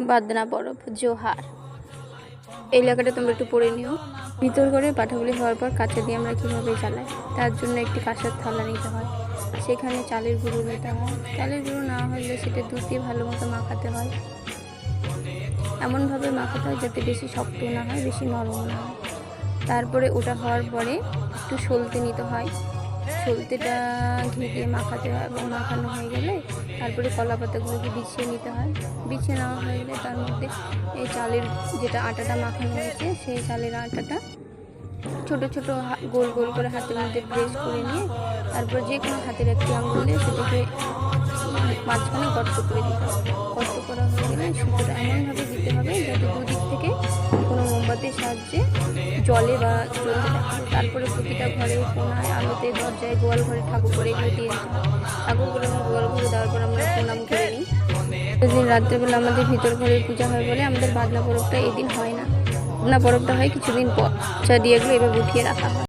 বাদনা বরফ জোহার। এই লেখাটা তোমরা একটু পড়ে নিও। ভিতর করে পাঠাগুলি হওয়ার পর কাঁচা দিয়ে আমরা কীভাবে জ্বালাই, তার জন্য একটি কাঁসার থালা নিতে হয়। সেখানে চালের গুঁড়ো নিতে হয়। চালের গুঁড়ো না হলে সেটা দুধ দিয়ে ভালো মতো মাখাতে হয়। এমনভাবে মাখাতে হয় যাতে বেশি শক্ত না হয়, বেশি নরম না হয়। তারপরে ওটা হওয়ার পরে একটু সলতে নিতে হয়। সলতেটা ঘি দিয়ে মাখাতে হয় এবং মাখানো হয়ে গেলে তারপরে কলা পাতাগুলোকে বিছিয়ে নিতে হয়। বিছিয়ে নেওয়া হয়ে গেলে তার মধ্যে এই চালের যেটা আটাটা মাখানো হয়েছে সেই চালের আটাটা ছোট ছোট গোল গোল করে হাতের মধ্যে প্রেস করে নিয়ে তারপর যে কোনো হাতের একটি আঙুল দিয়ে সেটাকে মাঝখানে গর্ত করে দিতে হবে। গর্ত করা হয়ে গেলে সুতোটা এমনভাবে দিতে হবে যাতে দুদিক থেকে কোনো মোমবাতির সাহায্যে জলে বা জ্বলতে থাকে। তারপরে প্রতিটা ঘরে কোনায় আলোতে দরজায় গোয়াল ঘরে ঠাকুর করে এগুলো দিয়ে দিতে হয়। ঠাকুর করে গোয়াল ঘরে দেওয়ার পর আমরা প্রণাম করে নিই। সেদিন রাত্রেবেলা আমাদের ভিতর ঘরে পূজা হয় বলে আমাদের বাদনা পরবটা এদিন হয় না। বাদনা পরবটা হয় কিছুদিন পর। দিয়ে এগুলো এবার উঠিয়ে রাখা হয়।